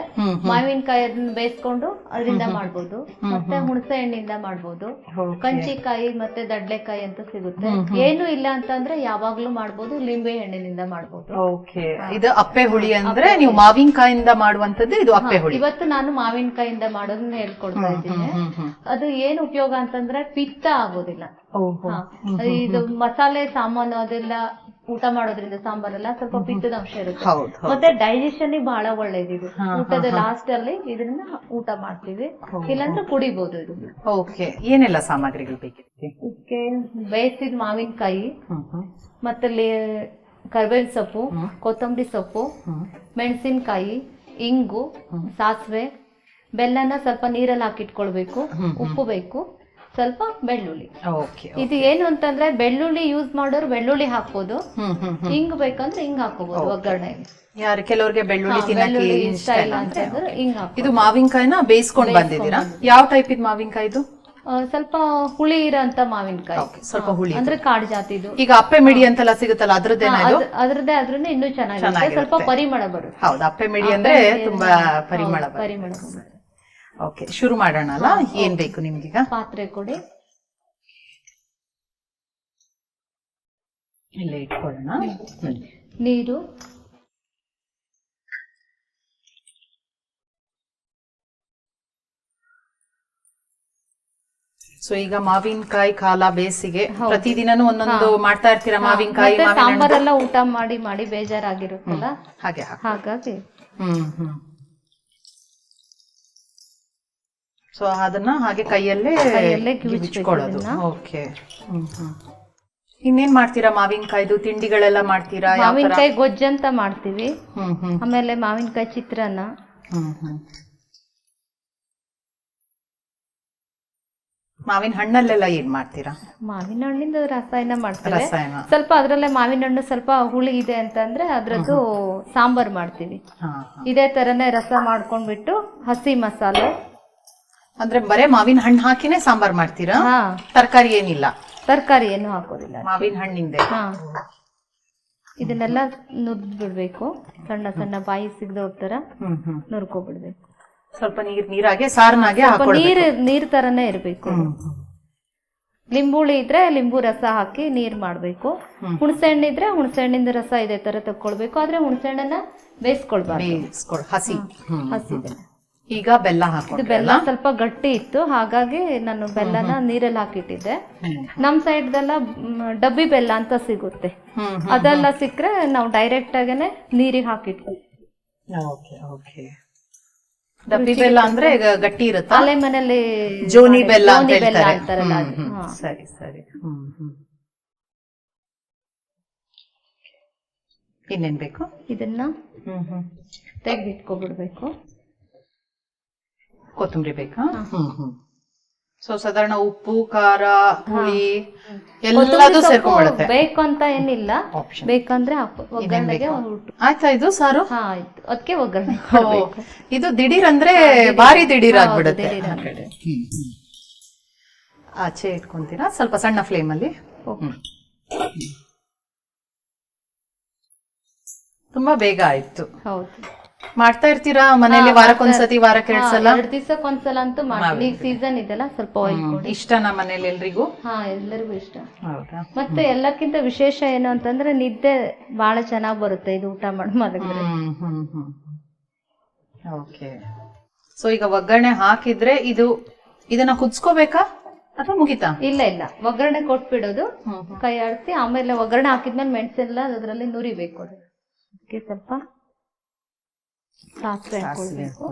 ಮಾವಿನಕಾಯಿ ಅದನ್ನ ಬೇಯಿಸ್ಕೊಂಡು ಅದರಿಂದ ಮಾಡ್ಬೋದು. ಮತ್ತೆ ಹುಣಸೆ ಹಣ್ಣಿಂದ ಮಾಡ್ಬೋದು, ಕಂಚಿಕಾಯಿ ಮತ್ತೆ ದಡ್ಲೆಕಾಯಿ ಅಂತ ಸಿಗುತ್ತೆ. ಏನು ಇಲ್ಲ ಅಂತಂದ್ರೆ ಯಾವಾಗ್ಲೂ ಮಾಡ್ಬೋದು, ಲಿಂಬೆ ಹಣ್ಣಿನಿಂದ ಮಾಡ್ಬೋದು. ಓಕೆ, ಇದು ಅಪ್ಪೆ ಹುಳಿ ಅಂದ್ರೆ ನೀವು ಮಾವಿನಕಾಯಿಂದ ಮಾಡುವಂತದ್ದು. ಇದು ಅಪ್ಪೆ ಹುಳಿ ಇವತ್ತು ನಾನು ಮಾವಿನಕಾಯಿಂದ ಮಾಡೋದನ್ನ ಹೇಳ್ಕೊಡ್ತಾ ಇದ್ದೀನಿ. ಅದು ಏನ್ ಉಪಯೋಗ ಅಂತಂದ್ರೆ ಪಿತ್ತ ಆಗೋದಿಲ್ಲ. ಇದು ಮಸಾಲೆ ಸಾಮಾನು ಅದೆಲ್ಲ ಊಟ ಮಾಡೋದ್ರಿಂದ ಸಾಂಬಾರೆಲ್ಲ ಸ್ವಲ್ಪ ಪಿತ್ತದ ಅಂಶ ಇರುತ್ತೆ. ಮತ್ತೆ ಡೈಜೆಷನ್ ಬಹಳ ಒಳ್ಳೇದಿದೆ. ಊಟದ ಲಾಸ್ಟ್ ಅಲ್ಲಿ ಇದನ್ನ ಊಟ ಮಾಡ್ತೀವಿ, ಇಲ್ಲಾಂದ್ರೆ ಕುಡಿಬಹುದು. ಇದು ಓಕೆ. ಏನೆಲ್ಲ ಸಾಮಗ್ರಿಗಳು ಬೇಕಿದೆ? ಇದಕ್ಕೆ ಬೇಯಿಸಿದ ಮಾವಿನಕಾಯಿ, ಮತ್ತೆ ಕರಿಬೇವಿನ ಸೊಪ್ಪು, ಕೊತ್ತಂಬರಿ ಸೊಪ್ಪು, ಮೆಣಸಿನಕಾಯಿ, ಇಂಗು, ಸಾಸಿವೆ, ಬೆಲ್ಲನ ಸ್ವಲ್ಪ ನೀರಲ್ಲಿ ಹಾಕಿಟ್ಕೊಳ್ಬೇಕು, ಉಪ್ಪು ಬೇಕು, ಸ್ವಲ್ಪ ಬೆಳ್ಳುಳ್ಳಿ. ಇದು ಏನು ಅಂತಂದ್ರೆ ಬೆಳ್ಳುಳ್ಳಿ ಯೂಸ್ ಮಾಡೋರು ಬೆಳ್ಳುಳ್ಳಿ ಹಾಕ್ಬೋದು, ಹಿಂಗ್ ಬೇಕಂದ್ರೆ ಹಿಂಗ್ ಹಾಕೋಬಹುದು ಒಗ್ಗರಣೆಗೆ. ಯಾರು ಕೆಲವ್ರಿಗೆ ಬೆಳ್ಳುಳ್ಳಿ ತಿನ್ನಕ್ಕೆ ಇಷ್ಟ ಇಲ್ಲ ಅಂತಂದ್ರೆ ಹಿಂಗ್ ಹಾಕಿ. ಇದು ಮಾವಿನಕಾಯಿನ ಬೇಯಿಸ್ಕೊಂಡು ಬಂದಿದ್ದೀರಾ? ಯಾವ ಟೈಪ್ ಇದು ಮಾವಿನಕಾಯಿ? ಇದು ಸ್ವಲ್ಪ ಹುಳಿ ಇರೋಂತ ಮಾವಿನಕಾಯಿ, ಸ್ವಲ್ಪ ಹುಳಿ ಅಂದ್ರೆ ಕಾಡು ಜಾತಿದು. ಈಗ ಅಪ್ಪೆ ಮಿಡಿ ಅಂತೆಲ್ಲ ಸಿಗುತ್ತಲ್ಲ, ಅದ್ರದ್ದೇ ಆದ್ರೂ ಇನ್ನೂ ಚೆನ್ನಾಗಿರುತ್ತೆ, ಸ್ವಲ್ಪ ಪರಿಮಳ ಬರುತ್ತೆ. ಹೌದು, ಅಪ್ಪೆ ಮಿಡಿ ಅಂದ್ರೆ ತುಂಬಾ ಪರಿಮಳ ಬರುತ್ತೆ. ಓಕೆ, ಶುರು ಮಾಡೋಣ ಅಲ್ಲ? ಏನ್ ಬೇಕು ನಿಮ್ಗೀಗ? ಪಾತ್ರೆ ಕೊಡಿ, ಇಲ್ಲೇ ಇಟ್ಕೊಳ್ಳೋಣ. ನೀರು, ಸೊ ಈಗ ಮಾವಿನಕಾಯಿ ಕಾಲ, ಬೇಸಿಗೆ, ಪ್ರತಿದಿನನೂ ಒಂದೊಂದು ಮಾಡ್ತಾ ಇರ್ತೀರಾ ಮಾವಿನಕಾಯಿ? ಸಾಂಬಾರೆಲ್ಲ ಊಟ ಮಾಡಿ ಮಾಡಿ ಬೇಜಾರಾಗಿರುತ್ತಲ್ಲ, ಹಾಗಾಗಿ ಸೊ ಅದನ್ನ ಹಾಗೆ ಕೈಯಲ್ಲೇ ಗಿಚ್ಕೊಳ್ಳೋದು. ಓಕೆ. ಇನ್ನೇನ್ ಮಾಡ್ತೀರಾ? ಮಾವಿನಕಾಯ್ದು ತಿಂಡಿಗಳೆಲ್ಲ ಮಾಡ್ತೀರಾ? ಮಾವಿನಕಾಯಿ ಗೊಜ್ಜಂತ ಮಾಡ್ತೀವಿ, ಆಮೇಲೆ ಮಾವಿನಕಾಯಿ ಚಿತ್ರಾನ್ನ. ಮಾವಿನ ಹಣ್ಣಲ್ಲೆಲ್ಲ ಏನ್ ಮಾಡ್ತೀರಾ? ಮಾವಿನ ಹಣ್ಣಿಂದ ರಸಾಯನ ಮಾಡ್ತೀವಿ. ಸ್ವಲ್ಪ ಅದ್ರಲ್ಲೇ ಮಾವಿನ ಹಣ್ಣು ಸ್ವಲ್ಪ ಹುಳಿ ಇದೆ ಅಂತಂದ್ರೆ ಅದ್ರದ್ದು ಸಾಂಬಾರ್ ಮಾಡ್ತೀವಿ. ಇದೇ ತರನೇ ರಸ ಮಾಡ್ಕೊಂಡ್ಬಿಟ್ಟು ಹಸಿ ಮಸಾಲೆ, ಅಂದ್ರೆ ಬರೇ ಮಾವಿನ ಹಣ್ಣು ಹಾಕಿನೇ ಸಾಂಬಾರ್ ಮಾಡ್ತೀರಾ? ತರಕಾರಿ ಏನಿಲ್ಲ? ತರಕಾರಿ ಏನು ಹಾಕೋದಿಲ್ಲ, ಮಾವಿನ ಹಣ್ಣಿಂದ. ಇದನ್ನೆಲ್ಲ ನುರ್ದ್ ಬಿಡ್ಬೇಕು, ಸಣ್ಣ ಸಣ್ಣ ಬಾಯಿ ಸಿಗ್ದವ್ರ ತರ ನುರ್ಕೊಬಿಡ್ಬೇಕು. ಸ್ವಲ್ಪ ನೀರಾಗೆ ಸಾರನಾಗೆ ಸ್ವಲ್ಪ ನೀರ್ ತರನೇ ಇರ್ಬೇಕು. ಲಿಂಬುಳಿ ಇದ್ರೆ ಲಿಂಬು ರಸ ಹಾಕಿ ನೀರ್ ಮಾಡ್ಬೇಕು. ಹುಣಸೆ ಹಣ್ಣಿದ್ರೆ ಹುಣಸೆ ಹಣ್ಣಿಂದ ರಸ ಇದೇ ತರ ತಕ್ಕೊಳ್ಬೇಕು. ಆದ್ರೆ ಹುಣಸೆ ಹಣ್ಣನ್ನ ಬೇಯಿಸ್ಕೊಳ್ಬಾರ್ದು, ಹಸಿ. ಈಗ ಬೆಲ್ಲ ಇದು ಬೆಲ್ಲ ಸ್ವಲ್ಪ ಗಟ್ಟಿ ಇತ್ತು, ಹಾಗಾಗಿ ನಾನು ಬೆಲ್ಲನ ನೀರಲ್ಲಿ ಹಾಕಿಟ್ಟಿದ್ದೆ. ನಮ್ ಸೈಡ್ದೆಲ್ಲ ಡಬ್ಬಿ ಬೆಲ್ಲ ಅಂತ ಸಿಗುತ್ತೆ, ಅದೆಲ್ಲ ಸಿಕ್ಕ್ರೆ ನಾವು ಡೈರೆಕ್ಟ್ ಆಗೇನೆ ನೀರಿಗೆ ಹಾಕಿಟ್ವಿ. ಡಬ್ಬಿ ಬೆಲ್ಲ ಅಂದ್ರೆ ಗಟ್ಟಿ ಇರುತ್ತೆ, ಅಲೆ ಮನೇಲಿ ಜೋನಿ ಬೆಲ್ಲ ಅಂತಾರಲ್ಲ. ಸರಿ ಸರಿ. ಇನ್ನೇನ್ ಬೇಕು? ಇದನ್ನ ತೆಗೆದಿಟ್ಕೊಬಿಡ್ಬೇಕು. ಕೊತ್ತಂಬರಿ ಬೇಕಾ? ಸೊ ಸಾಧಾರಣ ಉಪ್ಪು, ಖಾರ, ಹುಳಿ ಎಲ್ಲದೂ ಸೇರ್ಕೊಂಡ್ಬಿಡುತ್ತೆ. ಬೇಕು ಅಂತ ಏನಿಲ್ಲ, ಬೇಕಂದ್ರೆ ಒಗ್ಗರಣೆಗೆ. ಆಯ್ತಾ ಇದು ಸಾರು? ಆಯ್ತು, ಅದಕ್ಕೆ ಒಗ್ಗರಣೆ. ಇದು ದಿಢೀರ್ ಅಂದ್ರೆ ಭಾರಿ ದಿಢೀರ್ ಆಗ್ಬಿಡುತ್ತೆ. ಆಚೆ ಇಟ್ಕೊಂತೀರಾ ಸ್ವಲ್ಪ ಸಣ್ಣ ಫ್ಲೇಮ್ ಅಲ್ಲಿ? ತುಂಬಾ ಬೇಗ ಆಯ್ತು. ಹೌದು. ಮಾಡ್ತಾ ಇರ್ತೀರಾ ಮನೇಲಿ? ವಾರಕ್ಕೊಂದ್ಸತಿ, ವಾರಕ್ಕೆ 2 ಸಲ? 2 ದಿವಸಕ್ಕೊಂದ್ಸಲ ಅಂತೂ ಮಾಡ್ತೀವಿ. ಈಗ ಸೀಸನ್ ಇದೆಲ್ಲ, ಸ್ವಲ್ಪ ಆಯಿಲ್ ಕೊಡಿ. ಇಷ್ಟನಾ ಮನೇಲಿ ಎಲ್ರಿಗೂ? ಎಲ್ಲರಿಗೂ ಇಷ್ಟ. ಹೌದಾ? ಮತ್ತೆ ಎಲ್ಲಕ್ಕಿಂತ ವಿಶೇಷ ಏನು ಅಂತಂದ್ರೆ ನಿದ್ದೆ ಬಹಳ ಚೆನ್ನಾಗ್ ಬರುತ್ತೆ ಇದು ಊಟ ಮಾಡಿ ಮಲಗಿದ್ರೆ. ಓಕೆ. ಸೊ ಈಗ ಒಗ್ಗರಣೆ ಹಾಕಿದ್ರೆ ಇದನ್ನ ಕುದಿಸ್ಕೋಬೇಕಾ ಅಥವಾ ಮುಗಿತಾ? ಇಲ್ಲ, ಒಗ್ಗರಣೆ ಕೊಟ್ಬಿಡೋದು, ಕೈ ಆಡಿಸಿ. ಆಮೇಲೆ ಒಗ್ಗರಣೆ ಹಾಕಿದ್ಮೇಲೆ ಮೆಣಸೆಲ್ಲ ಅದರಲ್ಲಿ ನುರಿಬೇಕು. ಅದಕ್ಕೆ ಸ್ವಲ್ಪ ಸಾಸಿವೆ ಹಾಕೊಳ್ಬೇಕು.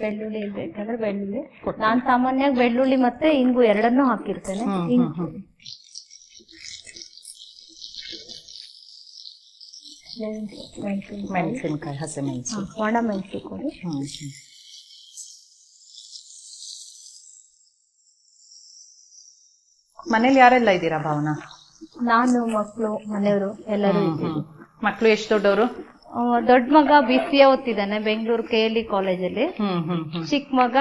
ಬೆಳ್ಳುಳ್ಳಿ ಇರ್ಬೇಕಂದ್ರೆ ಬೆಳ್ಳುಳ್ಳಿ, ನಾನ್ ಸಾಮಾನ್ಯವಾಗಿ ಬೆಳ್ಳುಳ್ಳಿ ಮತ್ತೆ ಇಂಗು ಎರಡನ್ನೂ ಹಾಕಿರ್ತೇನೆ. ಮೆಣಸಿನಕಾಯಿ, ಹಸಿಮೆಣಸು, ಒಣ ಮೆಣಸು ಕೊಡಿ. ಮನೇಲಿ ಯಾರೆಲ್ಲ ಇದ್ದೀರಾ ಭಾವನಾ? ನಾನು, ಮಕ್ಕಳು, ಮನೆಯವರು ಎಲ್ಲರೂ ಇದ್ದೀವಿ. ಮಕ್ಕಳು ಎಷ್ಟು ದೊಡ್ಡವರು? ದೊಡ್ಡ ಮಗ BCA ಓದ್ತಿದ್ದಾನೆ ಬೆಂಗಳೂರು KLE ಕಾಲೇಜಲ್ಲಿ. ಚಿಕ್ಕ ಮಗ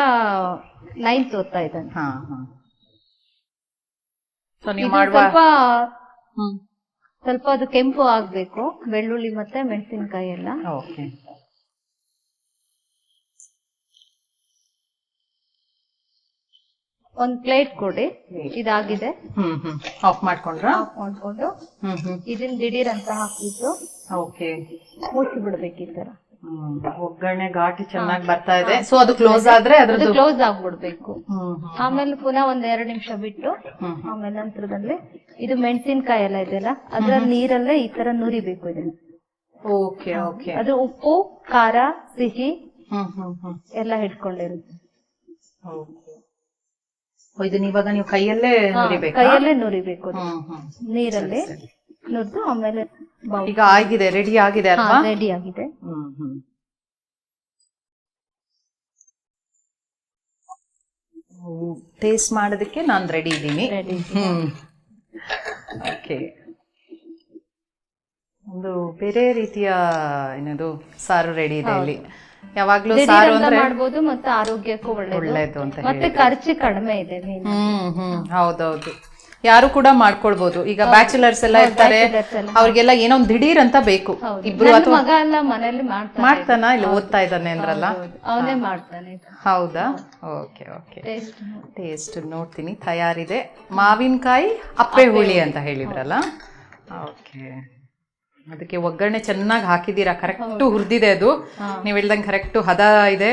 9th ಓದ್ತಾ ಇದ್ದಾನೆ. ಸ್ವಲ್ಪ ಅದು ಕೆಂಪು ಆಗ್ಬೇಕು, ಬೆಳ್ಳುಳ್ಳಿ ಮತ್ತೆ ಮೆಣಸಿನಕಾಯಿ ಎಲ್ಲ. ಒಂದ್ ಪ್ಲೇಟ್ ಕೊಡಿ. ಇದಾಗಿದೆ, ಆಫ್ ಮಾಡ್ಕೊಂಡು ಇದನ್ನ ದಿಢೀರ್ ಅಂತ ಹಾಕಿದ್ದು ಮುಚ್ಚಿ ಬಿಡ್ಬೇಕು. ಈ ತರ ಒಗ್ಗರಣೆ ಘಾಟಿ ಚೆನ್ನಾಗಿ ಬರ್ತಾ ಇದೆ. ಸೊ ಅದು ಕ್ಲೋಸ್ ಆದ್ರೆ ಅದು ಕ್ಲೋಸ್ ಆಗ್ಬಿಡ್ಬೇಕು. ಆಮೇಲೆ ಪುನಃ ಒಂದ್ 2 ನಿಮಿಷ ಬಿಟ್ಟು ಆಮೇಲೆ ನಂತರದಲ್ಲಿ ಇದು ಮೆಣಸಿನಕಾಯಿ ಎಲ್ಲ ಇದೆಯಲ್ಲ ಅದ್ರ ನೀರಲ್ಲೇ ಈ ತರ ನುರಿಬೇಕು ಇದನ್ನ. ಅದು ಉಪ್ಪು, ಖಾರ, ಸಿಹಿ ಎಲ್ಲ ಹಿಡ್ಕೊಂಡಿರುತ್ತೆ. ಇದನ್ನ ಇವಾಗ ನೀವು ಕೈಯಲ್ಲೇ ನುರಿಬೇಕು ನೀರಲ್ಲಿ ನುರಿದು. ಆಮೇಲೆ ಈಗ ಆಗಿದೆ, ರೆಡಿ ಆಗಿದೆ ಅಲ್ವಾ? ರೆಡಿ ಆಗಿದೆ. ಟೇಸ್ಟ್ ಮಾಡೋದಕ್ಕೆ ನಾನು ರೆಡಿ ಇದ್ದೀನಿ. ಓಕೆ. ಒಂದು ಬೇರೆ ರೀತಿಯ ಏನದು ಸಾರು ರೆಡಿ ಇದೆ ಇಲ್ಲಿ. ಯಾವಾಗ್ಲೂ ಸಾರು ಅಂದ್ರೆ ಮಾಡಬಹುದು ಮತ್ತೆ ಆರೋಗ್ಯಕ್ಕೂ ಒಳ್ಳೇದು ಅಂತ ಮತ್ತೆ ಖರ್ಚು ಕಡಿಮೆ ಇದೆ. ಹೌದೌದು, ಯಾರು ಕೂಡ ಮಾಡ್ಕೊಳ್ಬಹುದು. ಈಗ ಬ್ಯಾಚುಲರ್ಸ್ ಎಲ್ಲ ಇರ್ತಾರೆ, ಅವ್ರಿಗೆಲ್ಲ ಏನೋ ಒಂದು ದಿಢೀರ್ ಅಂತ ಬೇಕು. ಇಬ್ರು ಅಥವಾ ಮಗ ಎಲ್ಲ ಮನೇಲಿ ಮಾಡ್ತಾನ? ಇಲ್ಲಿ ಓದ್ತಾ ಇದ್ದಾನೆ ಅಂದ್ರಲ್ಲ, ಅವನೇ ಮಾಡ್ತಾನೆ. ಹೌದಾ? ಓಕೆ. ಟೇಸ್ಟ್ ನೋಡ್ತೀನಿ. ತಯಾರಿದೆ. ಮಾವಿನಕಾಯಿ ಅಪ್ಪೆ ಹುಳಿ ಅಂತ ಹೇಳಿದ್ರಲ್ಲ. ಓಕೆ. ಅದಕ್ಕೆ ಒಗ್ಗರಣೆ ಚೆನ್ನಾಗಿ ಹಾಕಿದೀರಾ, ಕರೆಕ್ಟ್ ಹುರಿದಿದೆ ಅದು. ನೀವ್ ಹೇಳ್ದಂಗೆ ಕರೆಕ್ಟ್ ಹದ ಇದೆ.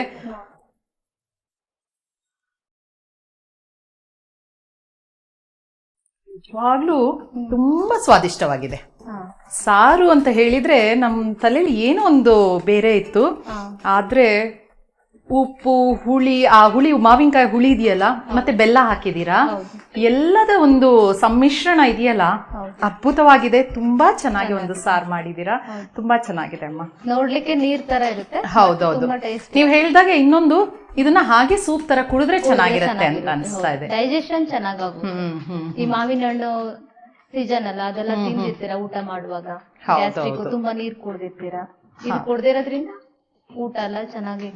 ನಿಜವಾಗ್ಲೂ ತುಂಬಾ ಸ್ವಾದಿಷ್ಟವಾಗಿದೆ. ಸಾರು ಅಂತ ಹೇಳಿದ್ರೆ ನಮ್ ತಲೆಯಲ್ಲಿ ಏನೋ ಒಂದು ಬೇರೆ ಇತ್ತು, ಆದ್ರೆ ಉಪ್ಪು, ಹುಳಿ, ಆ ಹುಳಿ ಮಾವಿನಕಾಯಿ ಹುಳಿ ಇದೆಯಲ್ಲ, ಮತ್ತೆ ಬೆಲ್ಲ ಹಾಕಿದೀರಾ, ಎಲ್ಲದ ಒಂದು ಸಮ್ಮಿಶ್ರಣ ಇದೆಯಲ್ಲ, ಅದ್ಭುತವಾಗಿದೆ. ತುಂಬಾ ಚೆನ್ನಾಗಿ ಒಂದು ಸಾರು ಮಾಡಿದೀರಾ, ತುಂಬಾ ಚೆನ್ನಾಗಿದೆ ಅಮ್ಮ. ನೋಡ್ಲಿಕ್ಕೆ ನೀರ್ ತರ ಇರುತ್ತೆ. ಹೌದೌದು. ನೀವ್ ಹೇಳ್ದಾಗ ಇನ್ನೊಂದು, ಇದನ್ನ ಹಾಗೆ ಸೂಪ್ ತರ ಕುಡಿದ್ರೆ ಚೆನ್ನಾಗಿರುತ್ತೆ ಅಂತ ಅನಿಸ್ತಾ ಇದೆ. ಡೈಜೆಷನ್ ಚೆನ್ನಾಗುತ್ತೆ. ಈ ಮಾವಿನ ಹಣ್ಣು ಸೀಸನ್ ಅಲ್ಲ, ಅದೆಲ್ಲ ತಿಂದಿರ್ತೀರಾ ಊಟ ಮಾಡುವಾಗ, ಗ್ಯಾಸ್ಟ್ರಿಕ್ ತುಂಬಾ ನೀರ್ ಕುಡ್ದಿರ್ತೀರಾ. ಇದು ಕುಡ್ದಿರೋದ್ರಿಂದ ಊಟ ಎಲ್ಲ ಚೆನ್ನಾಗಿ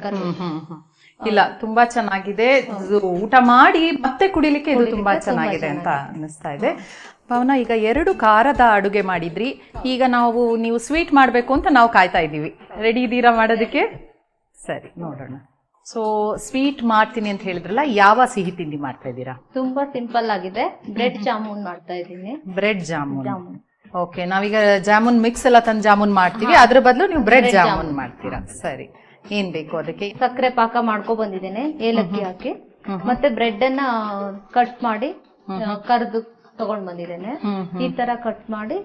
ಇಲ್ಲ ತುಂಬಾ ಚೆನ್ನಾಗಿದೆ. ಇದು ಊಟ ಮಾಡಿ ಮತ್ತೆ ಕುಡಿಲಿಕ್ಕೆ ಇದು ತುಂಬಾ ಚೆನ್ನಾಗಿದೆ ಅಂತ ಅನಿಸ್ತಾ ಇದೆ. ಭಾವನ, ಈಗ 2 ಖಾರದ ಅಡುಗೆ ಮಾಡಿದ್ರಿ. ಈಗ ನೀವು ಸ್ವೀಟ್ ಮಾಡ್ಬೇಕು ಅಂತ ನಾವು ಕಾಯ್ತಾ ಇದ್ದೀವಿ. ರೆಡಿ ಇದ್ದೀರಾ ಮಾಡೋದಕ್ಕೆ? ಸರಿ, ನೋಡೋಣ. ಸೊ ಸ್ವೀಟ್ ಮಾಡ್ತೀನಿ ಅಂತ ಹೇಳಿದ್ರಲ್ಲ, ಯಾವ ಸಿಹಿ ತಿಂಡಿ ಮಾಡ್ತಾ ಇದ್ದೀರಾ? ತುಂಬಾ ಸಿಂಪಲ್ ಆಗಿದೆ, ಬ್ರೆಡ್ ಜಾಮೂನ್ ಮಾಡ್ತಾ ಇದ್ದೀನಿ. ಬ್ರೆಡ್ ಜಾಮೂನ್. ಓಕೆ, ನಾವೀಗ ಜಾಮೂನ್ ಮಿಕ್ಸ್ ಎಲ್ಲ ತಂದು ಜಾಮೂನ್ ಮಾಡ್ತೀವಿ, ಅದ್ರ ಬದಲು ನೀವು ಬ್ರೆಡ್ ಜಾಮೂನ್ ಮಾಡ್ತೀರಾ. ಸರಿ, ಏನ್ ಬೇಕು ಅದಕ್ಕೆ? ಸಕ್ಕರೆ ಪಾಕ ಮಾಡ್ಕೊ ಬಂದಿದ್ದೇನೆ, ಏಲಕ್ಕಿ ಹಾಕಿ. ಮತ್ತೆ ಬ್ರೆಡ್ ಅನ್ನ ಕಟ್ ಮಾಡಿ ಕರ್ದು ತಗೊಂಡ್ ಬಂದಿದ್ದೇನೆ. ಈ ತರ ಕಟ್ ಮಾಡಿ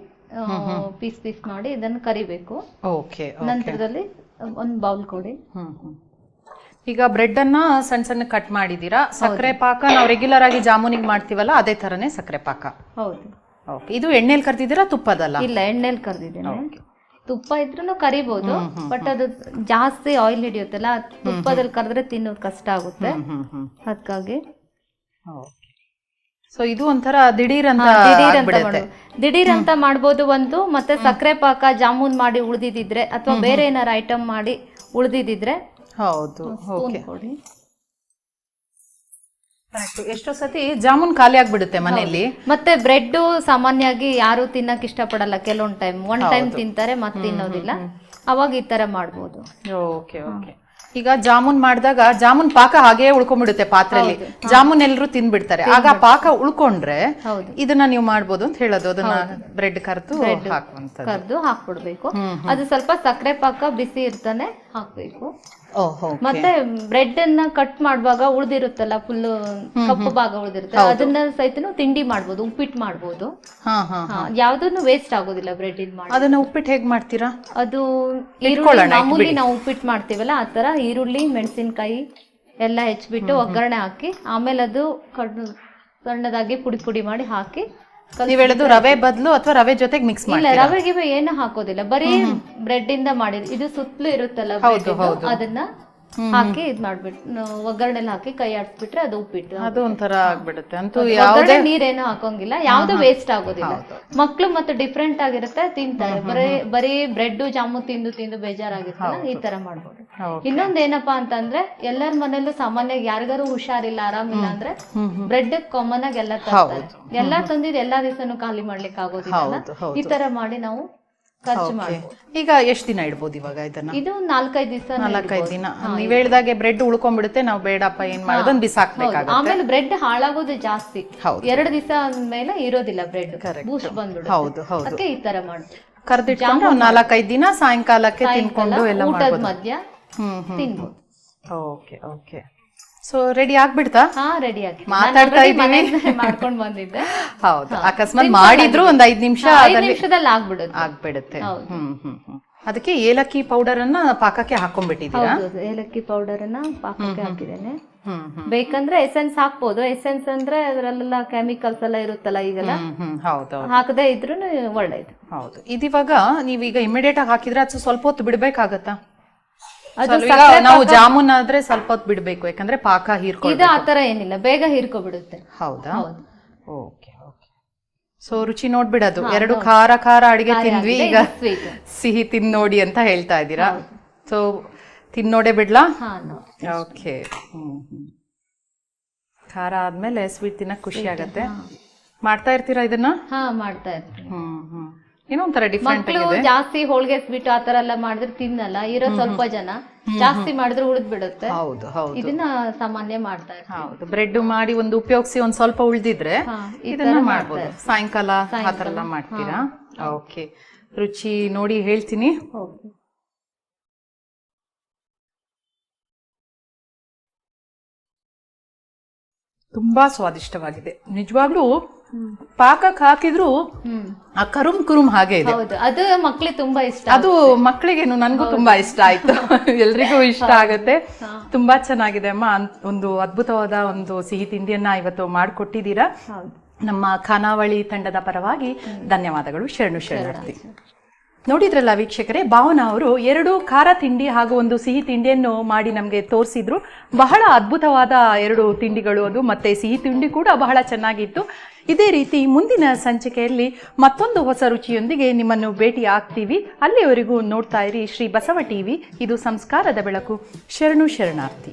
ಪೀಸ್ ಮಾಡಿ ಇದನ್ನ ಕರಿಬೇಕು. ಓಕೆ, ನಂತರದಲ್ಲಿ ಒಂದ್ ಬೌಲ್ ಕೊಡಿ. ಈಗ ಬ್ರೆಡ್ ಅನ್ನ ಸಣ್ಣ ಸಣ್ಣ ಕಟ್ ಮಾಡಿದೀರಾ. ಸಕ್ಕರೆ ಪಾಕ ನಾವು ರೆಗ್ಯುಲರ್ ಆಗಿ ಜಾಮೂನಿಗೆ ಮಾಡ್ತೀವಲ್ಲ ಅದೇ ತರನೇ ಸಕ್ಕರೆ ಪಾಕ? ಹೌದು. ಓಕೆ, ಇದು ಎಣ್ಣೆಲಿ ಕರ್ದಿದ್ದೀರಾ ತುಪ್ಪದಲ್ಲ? ಇಲ್ಲ, ಎಣ್ಣೆಲಿ ಕರ್ದಿದ್ದೇನೆ. ತುಪ್ಪ ಇದ್ರೂ ಕರಿಬಹುದು, ಬಟ್ ಅದು ಜಾಸ್ತಿ ಆಯಿಲ್ ಹಿಡಿಯುತ್ತಲ್ಲ, ತುಪ್ಪದಲ್ಲಿ ಕರೆದ್ರೆ ತಿನ್ನೋದು ಕಷ್ಟ ಆಗುತ್ತೆ, ಅದಕ್ಕಾಗಿ. ಸೊ ಇದು ಒಂಥರ ದಿಢೀರ್ ಅಂತ ಮಾಡ್ಬೋದು ಒಂದು. ಮತ್ತೆ ಸಕ್ಕರೆ ಪಾಕ ಜಾಮೂನ್ ಮಾಡಿ ಉಳಿದಿದ್ರೆ ಅಥವಾ ಬೇರೆ ಏನಾರ ಐಟಮ್ ಮಾಡಿ ಉಳಿದಿದ್ರೆ ಹೌದು. ಕೊಡಿ. ಎಷ್ಟೋ ಸತಿ ಜಾಮೂನ್ ಖಾಲಿ ಆಗ್ಬಿಡುತ್ತೆ ಮನೆಯಲ್ಲಿ. ಮತ್ತೆ ಬ್ರೆಡ್ ಸಾಮಾನ್ಯವಾಗಿ ಯಾರು ತಿನ್ನಕ್ ಇಷ್ಟಪಡಲ್ಲ, ಕೆಲವೊಂದ್ ಟೈಮ್ ಒನ್ ಟೈಮ್ ತಿಂತಾರೆ ಮತ್ತೆ ತಿನ್ನೋದಿಲ್ಲ, ಅವಾಗ ಈ ತರ ಮಾಡ್ಬೋದು. Okay okay. ಈಗ ಜಾಮೂನ್ ಮಾಡಿದಾಗ ಜಾಮೂನ್ ಪಾಕ ಹಾಗೆ ಉಳ್ಕೊಂಡ್ಬಿಡುತ್ತೆ ಪಾತ್ರೆಯಲ್ಲಿ, ಜಾಮೂನ್ ಎಲ್ಲರೂ ತಿನ್ಬಿಡ್ತಾರೆ. ಆಗ ಪಾಕ ಉಳ್ಕೊಂಡ್ರೆ ಇದನ್ನ ನೀವು ಮಾಡ್ಬೋದು ಅಂತ ಹೇಳೋದು. ಅದನ್ನ ಬ್ರೆಡ್ ಕರ್ದು ಹಾಕ್ಬಿಡ್ಬೇಕು. ಅದು ಸ್ವಲ್ಪ ಸಕ್ಕರೆ ಪಾಕ ಬಿಸಿ ಇರ್ತಾನೆ ಹಾಕ್ಬೇಕು. ಮತ್ತೆ ಬ್ರೆಡ್ ಅನ್ನ ಕಟ್ ಮಾಡುವಾಗ ಉಳ್ದಿರುತ್ತಲ್ಲ, ಫುಲ್ ಕಪ್ಪು ಭಾಗ ಉಳ್ದಿರುತ್ತೆ, ಅದನ್ನ ಸಹಿತ ತಿಂಡಿ ಮಾಡ್ಬೋದು, ಉಪ್ಪಿಟ್ಟು ಮಾಡ್ಬೋದು. ಯಾವ್ದನ್ನು ವೇಸ್ಟ್ ಆಗೋದಿಲ್ಲ ಬ್ರೆಡ್ ಇದ್ ಮಾಡಿ. ಅದನ್ನ ಉಪ್ಪಿಟ್ಟು ಹೇಗ್ ಮಾಡ್ತೀರಾ? ಅದು ಈರುಳ್ಳಿ ಮಾಮೂಲಿ ನಾವು ಉಪ್ಪಿಟ್ಟು ಮಾಡ್ತೀವಲ್ಲ ಆ ತರ ಈರುಳ್ಳಿ ಮೆಣಸಿನ್ಕಾಯಿ ಎಲ್ಲ ಹೆಚ್ಚಿಬಿಟ್ಟು ಒಗ್ಗರಣೆ ಹಾಕಿ, ಆಮೇಲೆ ಅದು ಸಣ್ಣದಾಗಿ ಪುಡಿ ಮಾಡಿ ಹಾಕಿ. ನೀವ್ ಹೇಳೋದು ರವೆ ಬದಲು ಅಥವಾ ರವೆ ಜೊತೆಗೆ ಮಿಕ್ಸ್ ಮಾಡಿ? ಇಲ್ಲ, ರವೆ ಗಿವೆ ಏನು ಹಾಕೋದಿಲ್ಲ, ಬರೀ ಬ್ರೆಡ್ ಇಂದ ಮಾಡಿದ್. ಇದು ಸುತ್ತಲೂ ಇರುತ್ತಲ್ಲ, ಅದನ್ನ ಹಾಕಿ ಇದ್ ಮಾಡ್ಬಿಟ್ಟು ಒಗ್ಗರಣೆಲ್ಲ ಹಾಕಿ ಕೈ ಆಡಿಸ್ಬಿಟ್ರೆ ಅದು ಉಪ್ಪಿಟ್ಟು. ಅದು ಒಂಥರ ಆಗ್ಬಿಡುತ್ತೆ. ಅಂತೂ ನೀರೇನು ಹಾಕೋಂಗಿಲ್ಲ, ಯಾವ್ದು ವೇಸ್ಟ್ ಆಗೋದಿಲ್ಲ. ಮಕ್ಳು ಮತ್ತೆ ಡಿಫ್ರೆಂಟ್ ಆಗಿರುತ್ತೆ, ತಿಂತಾರೆ. ಬರೀ ಬ್ರೆಡ್ ಜಾಮೂನ್ ತಿಂದು ಬೇಜಾರಾಗಿರ್ತಲ್ಲ, ಈ ತರ ಮಾಡ್ಬೋದು. ಇನ್ನೊಂದ್ ಏನಪ್ಪಾ ಅಂತಂದ್ರೆ, ಎಲ್ಲರ ಮನೇಲೂ ಸಾಮಾನ್ಯ ಯಾರಿಗಾರು ಹುಷಾರಿಲ್ಲ, ಆರಾಮಿಲ್ಲ ಅಂದ್ರೆ ಬ್ರೆಡ್ ಕಾಮನ್ ಆಗಿ ಎಲ್ಲ ತರ್ತಾರೆ. ಎಲ್ಲಾ ತಂದಿದ್ ಎಲ್ಲಾ ದಿವಸನು ಖಾಲಿ ಮಾಡ್ಲಿಕ್ಕೆ ಆಗೋದಿಲ್ಲ. ಈ ತರ ಮಾಡಿ ನಾವು ಖರ್ಚು ಮಾಡ್ಬೋದು. ಈಗ ಎಷ್ಟ್ ದಿನ ಇಡ್ಬೋದು ಇವಾಗ ಇದನ್ನ? ಇದು 4-5 ದಿವಸ. 4-5 ದಿನ. ನೀವ್ ಹೇಳ್ದಾಗೆ ಬ್ರೆಡ್ ಉಳ್ಕೊಂಡ್ಬಿಡುತ್ತೆ, ನಾವು ಬೇಡಪ್ಪ ಏನ್ ಮಾಡೋದು ಬಿಸಾಕ್ಬೇಕಾಗುತ್ತೆ. ಆಮೇಲೆ ಬ್ರೆಡ್ ಹಾಳಾಗೋದು ಜಾಸ್ತಿ. 2 ದಿವಸ ಮೇಲೆ ಇರೋದಿಲ್ಲ ಬ್ರೆಡ್, ಬೂಸ್ಟ್ ಬಂದ್ಬಿಡುತ್ತೆ. ಹೌದು ಹೌದು. ಅದಕ್ಕೆ ಈ ತರ ಮಾಡ್ತೀವಿ. ಕರ್ದಿಟ್ಕೊಂಡು 4-5 ದಿನ ಸಾಯಂಕಾಲಕ್ಕೆ ತಿನ್ಕೊಂಡು ಎಲ್ಲ ಊಟದ ಮಧ್ಯ ತಿನ್ಬೋದು. Okay okay. ಸೊ ರೆಡಿ ಆಗ್ಬಿಡ್ತಾ? ರೆಡಿ ಆಗಿ ಮಾತಾಡ್ತಾ ಇದ್ದೀನಿ, ಮಾಡ್ಕೊಂಡ್ ಬಂದಿದ್ದೆ. ಹೌದು, ಅಕಸ್ಮಾತ್ ಮಾಡಿದ್ರು ಒಂದ್ 5 ನಿಮಿಷದಲ್ಲಿ ಆಗ್ಬಿಡುತ್ತೆ. ಅದಕ್ಕೆ ಏಲಕ್ಕಿ ಪೌಡರ್ ಅನ್ನ ಪಾಕಕ್ಕೆ ಹಾಕೊಂಡ್ಬಿಟ್ಟಿದ್ದೀರಾ? ಏಲಕ್ಕಿ ಪೌಡರ್ ಅನ್ನ ಪಾಕಕ್ಕೆ ಹಾಕಿದ್ದೇನೆ. ಬೇಕಂದ್ರೆ ಎಸೆನ್ಸ್ ಹಾಕ್ಬೋದು. ಎಸೆನ್ಸ್ ಅಂದ್ರೆ ಅದರಲ್ಲೆಲ್ಲ ಕೆಮಿಕಲ್ಸ್ ಎಲ್ಲ ಇರುತ್ತಲ್ಲ, ಈಗೆಲ್ಲ ಹಾಕದೇ ಇದ್ರು ಒಳ್ಳೇದು. ಹೌದು. ಇದಿವಾಗ ನೀವೀಗ ಇಮಿಡಿಯೇಟ್ ಆಗಿ ಹಾಕಿದ್ರೆ ಅದು ಸ್ವಲ್ಪ ಹೊತ್ತು ಬಿಡ್ಬೇಕಾಗತ್ತಾ? ನಾವು ಜಾಮೂನ್ ಆದ್ರೆ ಸ್ವಲ್ಪ ಹೊತ್ತು ಬಿಡ್ಬೇಕು, ಯಾಕಂದ್ರೆ ಪಾಕ ಹೀರ್ಕೊಳ್ಳಿ. ಇದು ಆತರ ಏನಿಲ್ಲ, ಬೇಗ ಹೀರ್ಕೊಬಿಡುತ್ತೆ. ಹೌದಾ? Okay okay. ಸೊ ರುಚಿ ನೋಡ್ಬಿಡೋದು. 2 ಖಾರ ಅಡಿಗೆ ತಿಂದ್ವಿ, ಈಗ ಸಿಹಿ ತಿಂದ್ ನೋಡಿ ಅಂತ ಹೇಳ್ತಾ ಇದ್ದೀರಾ. ಸೊ ತಿನ್ನೋಡೆ ಬಿಡ್ಲಾ? ಓಕೆ. ಖಾರ ಆದ್ಮೇಲೆ ಸ್ವೀಟ್ ತಿನ್ನಕ್ ಖುಷಿ ಆಗತ್ತೆ. ಮಾಡ್ತಾ ಇರ್ತೀರಾ ಇದನ್ನ? ಮಾಡ್ತಾ ಇರ್ತೀನಿ. ಏನೋ ಒಂಥರ ಡಿಫ್ರೆಂಟ್ ಆಗಿದೆ. ಜಾಸ್ತಿ ಹೋಳಿಗೆ ಸ್ವೀಟ್ ಆತರ ಎಲ್ಲ ಮಾಡಿದ್ರೆ ತಿನ್ನಲ್ಲ, ಇರೋ ಸ್ವಲ್ಪ ಜನ. ಜಾಸ್ತಿ ಮಾಡಿದ್ರೆ ಉಳಿದ್ ಬಿಡುತ್ತೆ. ಹೌದು ಹೌದು. ಇದನ್ನ ಸಾಮಾನ್ಯ ಮಾಡ್ತಾ ಇರ್ತೀವಿ. ಹೌದು, ಬ್ರೆಡ್ ಮಾಡಿ ಒಂದು ಉಪಯೋಗಿಸಿ ಒಂದ್ ಸ್ವಲ್ಪ ಉಳಿದಿದ್ರೆ ಇದನ್ನ ಮಾಡ್ಬೋದು. ಸಾಯಂಕಾಲ ಆತರ ಎಲ್ಲ ಮಾಡ್ತೀರಾ? ಓಕೆ. ರುಚಿ ನೋಡಿ ಹೇಳ್ತೀನಿ. ತುಂಬಾ ಸ್ವಾದಿಷ್ಟವಾಗಿದೆ ನಿಜವಾಗ್ಲೂ. ಪಾಕಕ್ಕೆ ಹಾಕಿದ್ರು ಆ ಕುರುಮ್ ಹಾಗೆ ಇದೆ. ಅದು ಮಕ್ಳಿಗೆ ತುಂಬಾ ಇಷ್ಟ. ಅದು ಮಕ್ಕಳಿಗೇನು, ನನ್ಗೂ ತುಂಬಾ ಇಷ್ಟ ಆಯ್ತು. ಎಲ್ರಿಗೂ ಇಷ್ಟ ಆಗತ್ತೆ. ತುಂಬಾ ಚೆನ್ನಾಗಿದೆ ಅಮ್ಮ. ಒಂದು ಅದ್ಭುತವಾದ ಒಂದು ಸಿಹಿ ತಿಂಡಿಯನ್ನ ಇವತ್ತು ಮಾಡಿಕೊಟ್ಟಿದ್ದೀರಾ. ನಮ್ಮ ಖಾನಾವಳಿ ತಂಡದ ಪರವಾಗಿ ಧನ್ಯವಾದಗಳು. ಶರಣಾರ್ಥಿ. ನೋಡಿದ್ರಲ್ಲ ವೀಕ್ಷಕರೇ, ಭಾವನಾ ಅವರು 2 ಖಾರ ತಿಂಡಿ ಹಾಗೂ ಒಂದು ಸಿಹಿ ತಿಂಡಿಯನ್ನು ಮಾಡಿ ನಮಗೆ ತೋರಿಸಿದ್ರು. ಬಹಳ ಅದ್ಭುತವಾದ 2 ತಿಂಡಿಗಳು ಅದು, ಮತ್ತೆ ಸಿಹಿ ತಿಂಡಿ ಕೂಡ ಬಹಳ ಚೆನ್ನಾಗಿತ್ತು. ಇದೇ ರೀತಿ ಮುಂದಿನ ಸಂಚಿಕೆಯಲ್ಲಿ ಮತ್ತೊಂದು ಹೊಸ ರುಚಿಯೊಂದಿಗೆ ನಿಮ್ಮನ್ನು ಭೇಟಿ ಆಗ್ತೀವಿ. ಅಲ್ಲಿಯವರೆಗೂ ನೋಡ್ತಾ ಇರಿ ಶ್ರೀ ಬಸವ ಟಿವಿ. ಇದು ಸಂಸ್ಕಾರದ ಬೆಳಕು. ಶರಣು ಶರಣಾರ್ಥಿ.